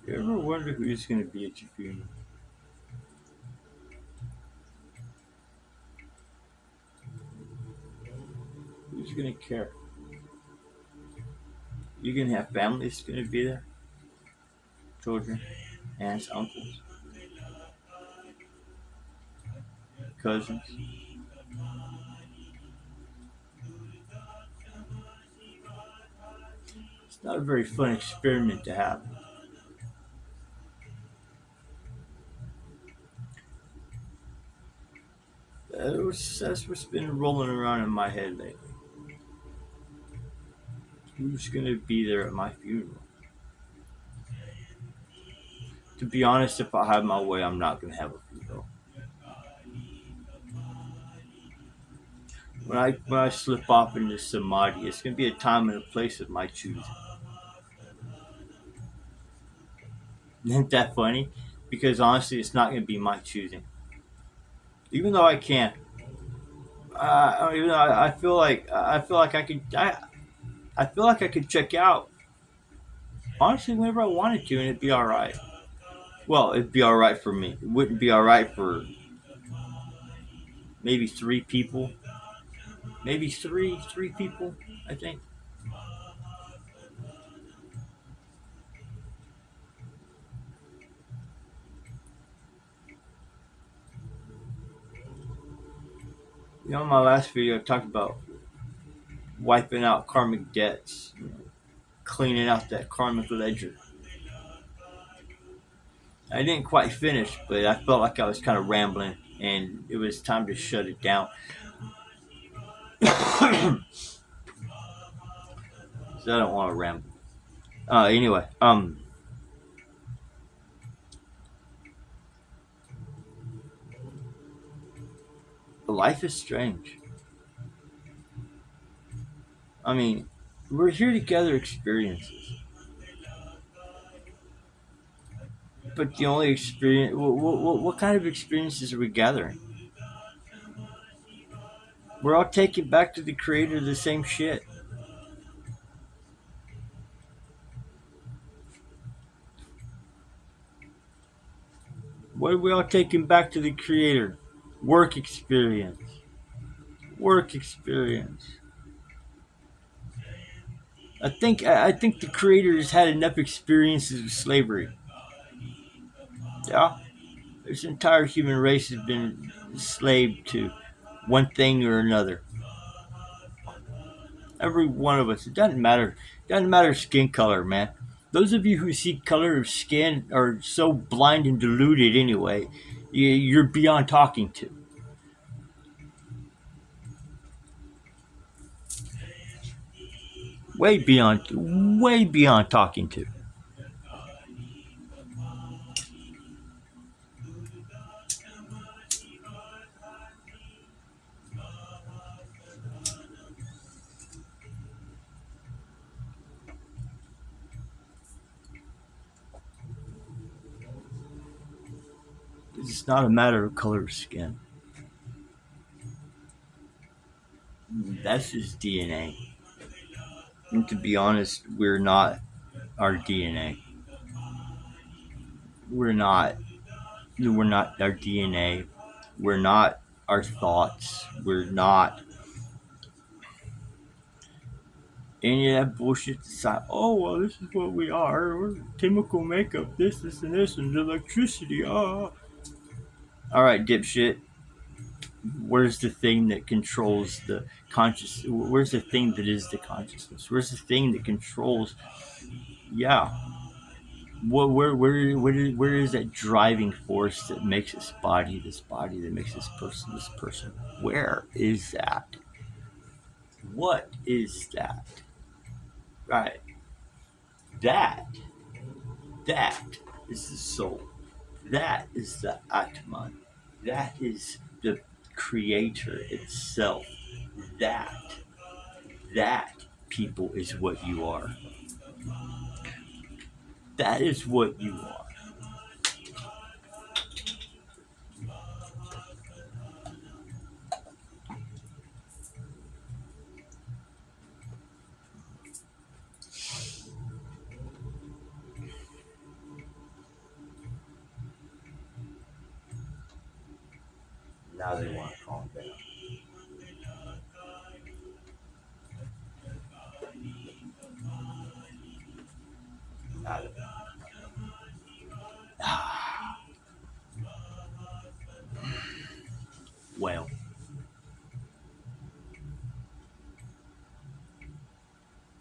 You ever wonder who's going to be at your funeral? Who's going to care? You going to have family that's going to be there? Children, aunts, uncles, cousins? It's not a very fun experiment to have. That's what's been rolling around in my head lately. Who's going to be there at my funeral? To be honest, if I have my way, I'm not going to have a funeral. When I slip off into samadhi, it's going to be a time and a place of my choosing. Isn't that funny? Because honestly, it's not going to be my choosing. Even though I can, even though I feel like I feel like I could check out. Honestly, whenever I wanted to, and it'd be all right. Well, it'd be all right for me. It wouldn't be all right for maybe three people. Maybe three people. I think. In my last video, I talked about wiping out karmic debts, cleaning out that karmic ledger. I didn't quite finish, but I felt like I was kind of rambling, and it was time to shut it down. So I don't want to ramble. Anyway, life is strange. I mean, we're here to gather experiences, but the only experience, what kind of experiences are we gathering? We're all taking back to the creator the same shit. What are we all taking back to the creator? Work experience. Work experience. I think the creator has had enough experiences with slavery. Yeah, this entire human race has been enslaved to one thing or another. Every one of us. It doesn't matter. It doesn't matter skin color, man. Those of you who see color of skin are so blind and deluded anyway. You're beyond talking to. Way beyond talking to. It's not a matter of color of skin. That's just DNA. And to be honest, we're not our DNA. We're not. We're not our DNA. We're not our thoughts. We're not any of that bullshit. Decide, oh well, this is what we are. We're chemical makeup. And this, and electricity. Ah. All right, dipshit. Where's the thing that controls the conscious? Where's the thing that is the consciousness? Where's the thing that controls? Yeah. Where is that driving force that makes this body that makes this person? Where is that? What is that? Right. That that is the soul. That is the Atman. That is the creator itself. That that people is what you are. That is what you are. Now they want to calm down. I don't know. Well,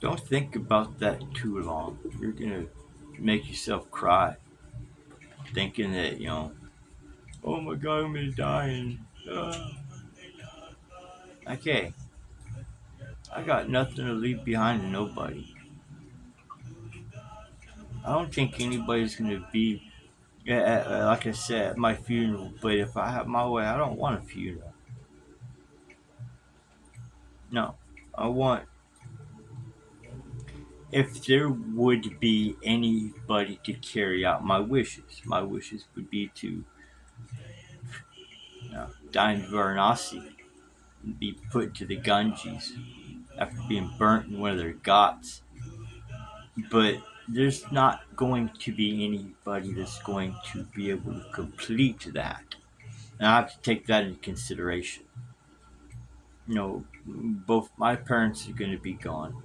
don't think about that too long. You're gonna make yourself cry, thinking that oh my God, I'm gonna die. Okay, I got nothing to leave behind to nobody. I don't think anybody's gonna be, like I said, at my funeral. But if I have my way, I don't want a funeral. No, I want. If there would be anybody to carry out my wishes would be to die in Varanasi and be put to the Ganges after being burnt in one of their ghats. But there's not going to be anybody that's going to be able to complete that. And I have to take that into consideration. Both my parents are going to be gone.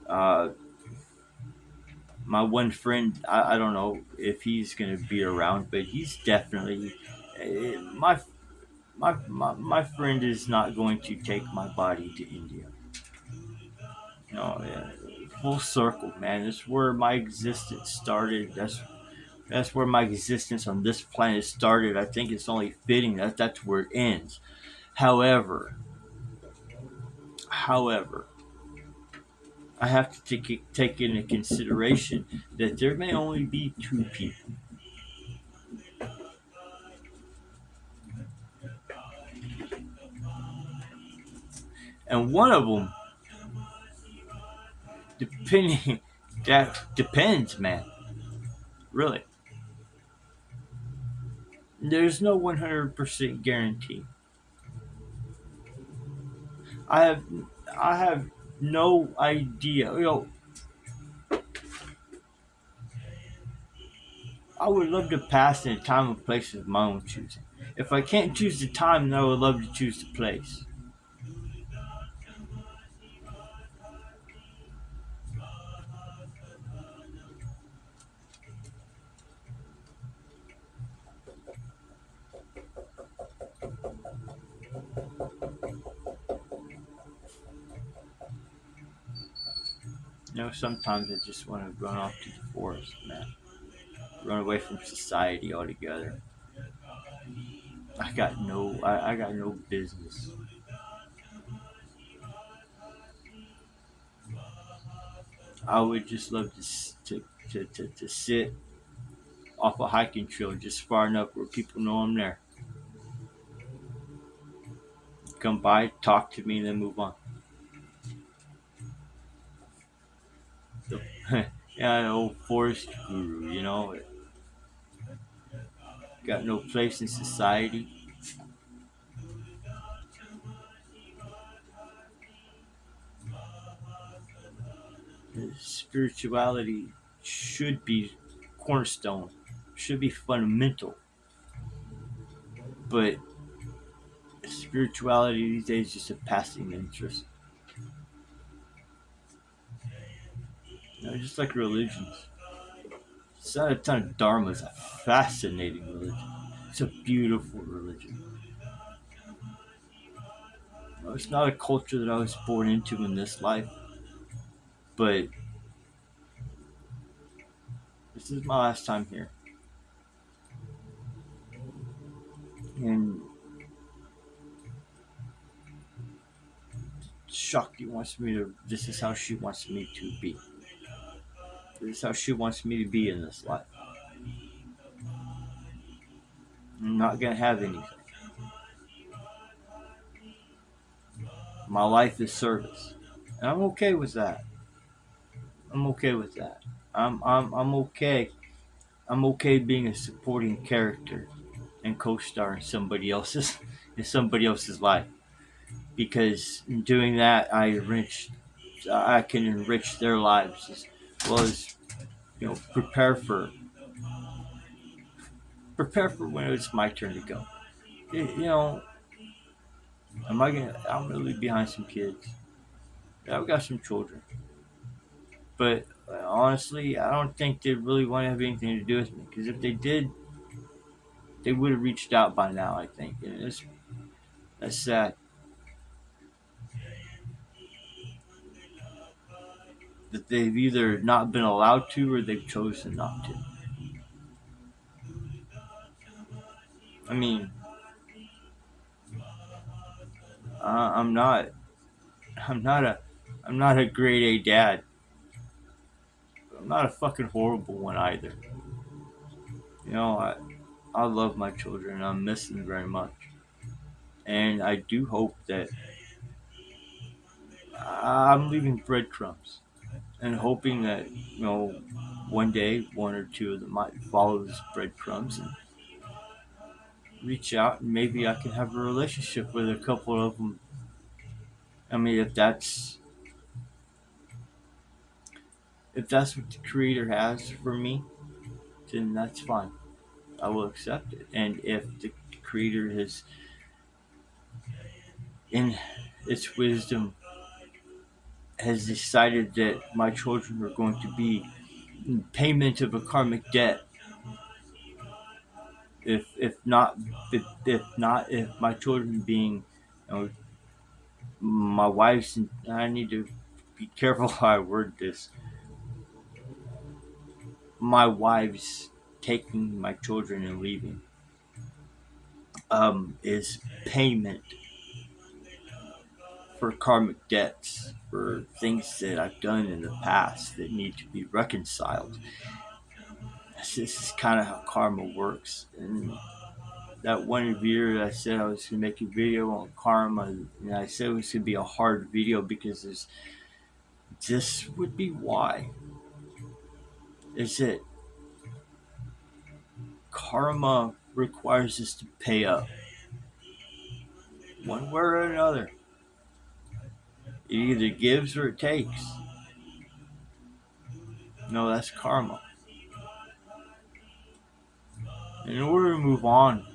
Uh, my one friend, I don't know if he's going to be around, but he's definitely my friend is not going to take my body to India. Yeah, full circle, man. That's where my existence started. That's where my existence on this planet started. I think it's only fitting that that's where it ends. However, however, I have to take into consideration that there may only be two people. And one of them, depending, that depends, man. Really, there's no 100% guarantee. I have, I have no idea. I would love to pass in a time and place of my own choosing. If I can't choose the time, then I would love to choose the place. Sometimes I just want to run off to the forest, man. Run away from society altogether. I got no business. I would just love to sit off a hiking trail just far enough where people know I'm there. Come by, talk to me, and then move on. So, yeah, old forest guru, got no place in society. Spirituality should be cornerstone, should be fundamental, but spirituality these days is just a passing interest. Just like religions. Sanatana Dharma is a fascinating religion. It's a beautiful religion. It's not a culture that I was born into in this life, but this is my last time here. And Shakti wants me to, this is how she wants me to be. This is how she wants me to be in this life. I'm not going to have anything. My life is service. And I'm okay with that. I'm okay with that. I'm okay. I'm okay being a supporting character and co-star in somebody else's life, because in doing that I can enrich their lives as well as prepare for when it's my turn to go. You know, I'm gonna leave behind some kids. Yeah, I've got some children, but honestly, I don't think they really want to have anything to do with me. Because if they did, they would have reached out by now. I think, and that's sad that they've either not been allowed to or they've chosen not to. I mean, I'm not, I'm not a, I'm not a grade A dad. I'm not a fucking horrible one either. You know, I love my children. I miss them very much, and I do hope that I'm leaving breadcrumbs and hoping that one day one or two of them might follow those breadcrumbs and reach out, and maybe I can have a relationship with a couple of them. I mean, if that's what the creator has for me, then that's fine. I will accept it. And if the creator has, in its wisdom, has decided that my children are going to be in payment of a karmic debt, if not if my children being, you know, my wife's, I need to be careful how I word this, my wife's taking my children and leaving, is payment for karmic debts for things that I've done in the past that need to be reconciled. This is kind of how karma works. And that one video I said I was going to make a video on karma, and I said it was going to be a hard video because this would be why. Is that karma requires us to pay up one way or another. It either gives or it takes. No, that's karma. In order to move on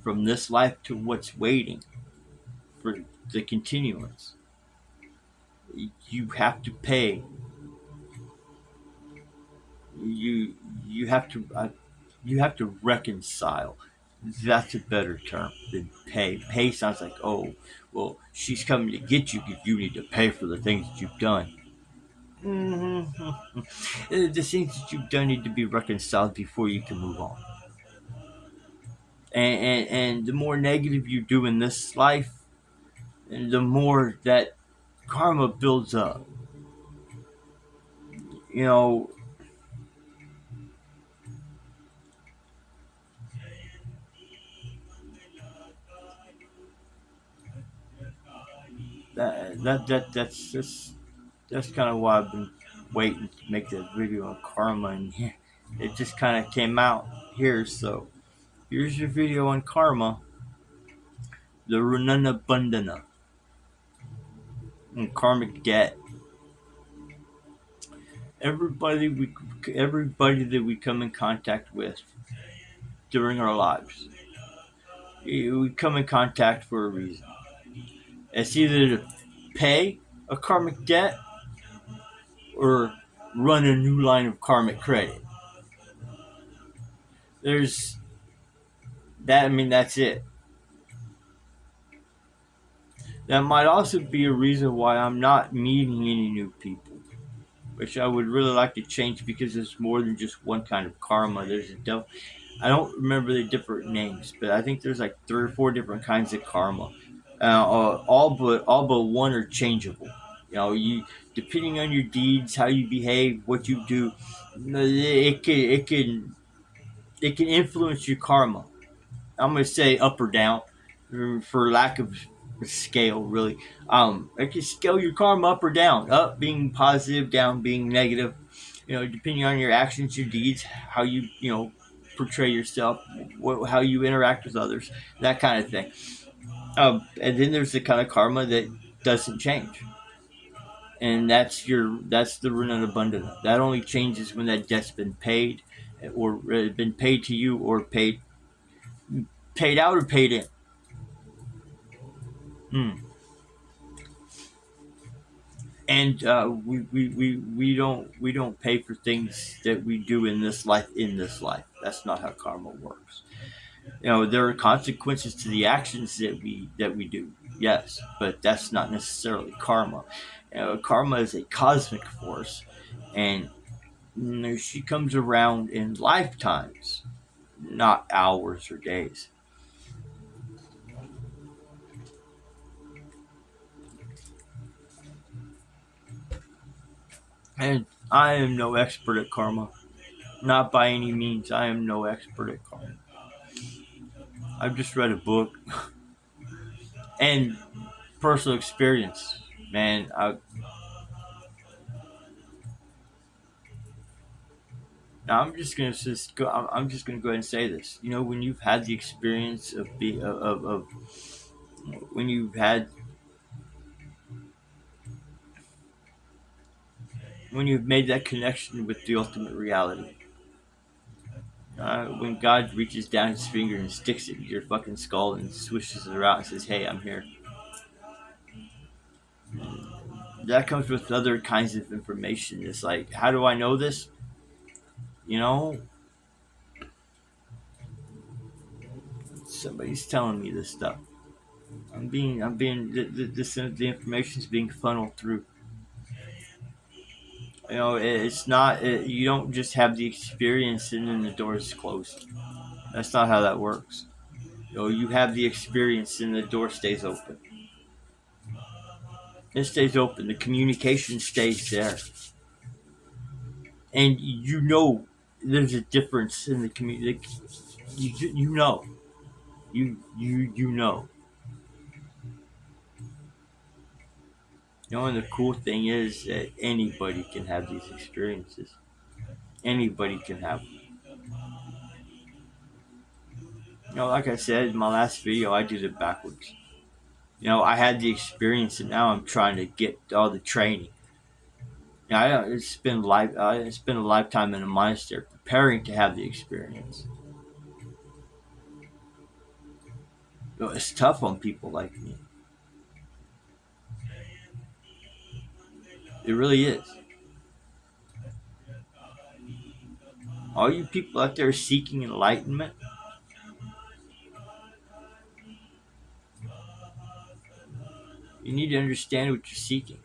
from this life to what's waiting for the continuance, you have to pay. You you have to you have to reconcile. That's a better term than pay. Pay sounds like, oh, well, she's coming to get you because you need to pay for the things that you've done. The things that you've done need to be reconciled before you can move on. And the more negative you do in this life, and the more that karma builds up. You know, that's kind of why I've been waiting to make that video on karma, and it just kind of came out here. So here's your video on karma, the Runana Bandhana, and karmic debt. Everybody everybody that we come in contact with during our lives, we come in contact for a reason. It's either to pay a karmic debt or run a new line of karmic credit. There's that. I mean, that's it. That might also be a reason why I'm not meeting any new people, which I would really like to change because there's more than just one kind of karma. There's I don't remember the different names, but I think there's like 3 or 4 different kinds of karma. All but one are changeable. You know, you depending on your deeds, how you behave, what you do, it can influence your karma. I'm gonna say up or down, for lack of a scale, really. It can scale your karma up or down. Up being positive, down being negative. You know, depending on your actions, your deeds, how you portray yourself, how you interact with others, that kind of thing. And then there's the kind of karma that doesn't change, and that's the Runana Bandhana. That only changes when that debt's been paid, or been paid to you, or paid out or paid in. Mm. And we don't pay for things that we do in this life. That's not how karma works. There are consequences to the actions that we do. Yes, but that's not necessarily karma. Karma is a cosmic force, and she comes around in lifetimes, not hours or days. And I am no expert at karma. Not by any means. I am no expert at karma. I've just read a book and personal experience. Man, I'm just gonna go ahead and say this. When you've had the experience of when you've had when you've made that connection with the ultimate reality. When God reaches down his finger and sticks it in your fucking skull and swishes it around and says, "Hey, I'm here." That comes with other kinds of information. It's like, how do I know this? You know, Somebody's telling me this stuff. The information's being funneled through. It's not. You don't just have the experience and then the door is closed. That's not how that works. You have the experience and the door stays open. It stays open. The communication stays there, and there's a difference in the community. You know, you know. And the cool thing is that anybody can have these experiences. Anybody can have them. Like I said in my last video, I did it backwards. I had the experience, and now I'm trying to get all the training. I don't. It's been a lifetime in a monastery preparing to have the experience. It's tough on people like me. It really is. All you people out there seeking enlightenment, you need to understand what you're seeking.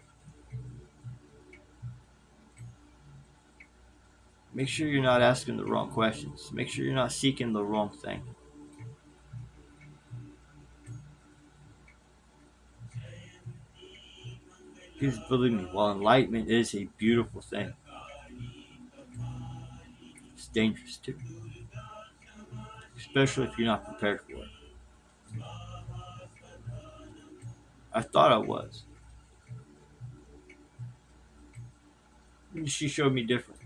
Make sure you're not asking the wrong questions. Make sure you're not seeking the wrong thing. Because believe me, while enlightenment is a beautiful thing, it's dangerous too. Especially if you're not prepared for it. I thought I was. And she showed me different.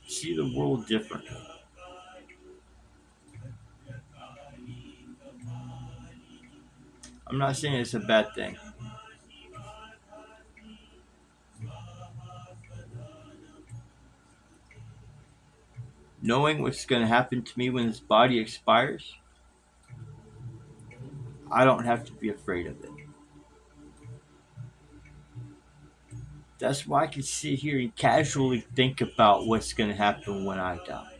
See the world differently. I'm not saying it's a bad thing. Knowing what's going to happen to me when this body expires, I don't have to be afraid of it. That's why I can sit here and casually think about what's going to happen when I die.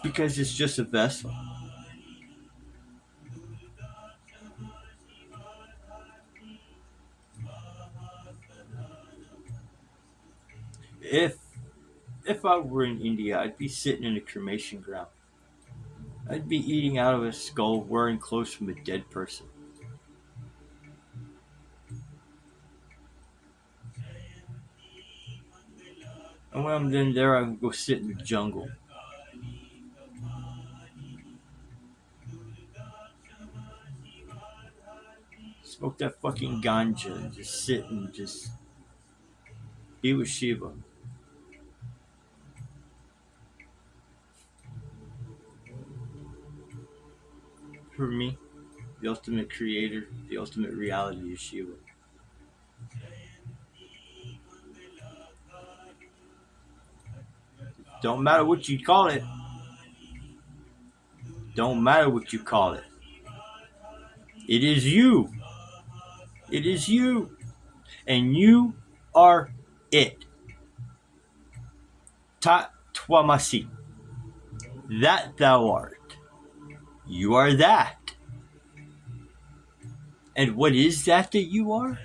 Because it's just a vessel. If if I were in India, I'd be sitting in a cremation ground. I'd be eating out of a skull, wearing clothes from a dead person. And when I'm then there, I can go sit in the jungle. Smoke that fucking ganja and just sit and just be with Shiva. For me, the ultimate creator, the ultimate reality is Shiva. Don't matter what you call it. Don't matter what you call it. It is you. It is you. And you are it. Ta twamasi. That thou art. You are that. And what is that you are?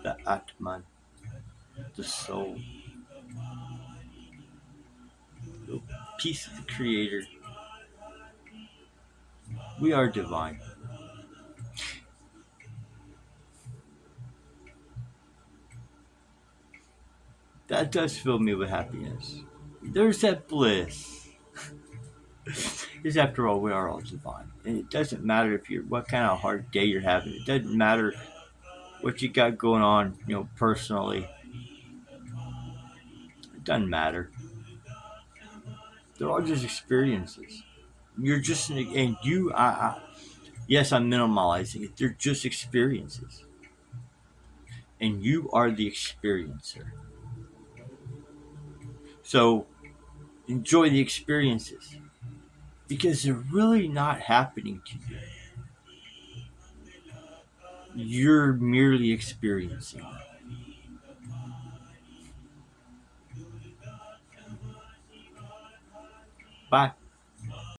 The Atman, the soul, the piece of the Creator. We are divine. That does fill me with happiness. There's that bliss. Because after all, we are all divine. And it doesn't matter if you're what kind of hard day you're having. It doesn't matter what you got going on, personally. It doesn't matter. They're all just experiences. You're just and you. Yes, I'm minimalizing it. They're just experiences, and you are the experiencer. So enjoy the experiences because they're really not happening to you. You're merely experiencing them. Bye.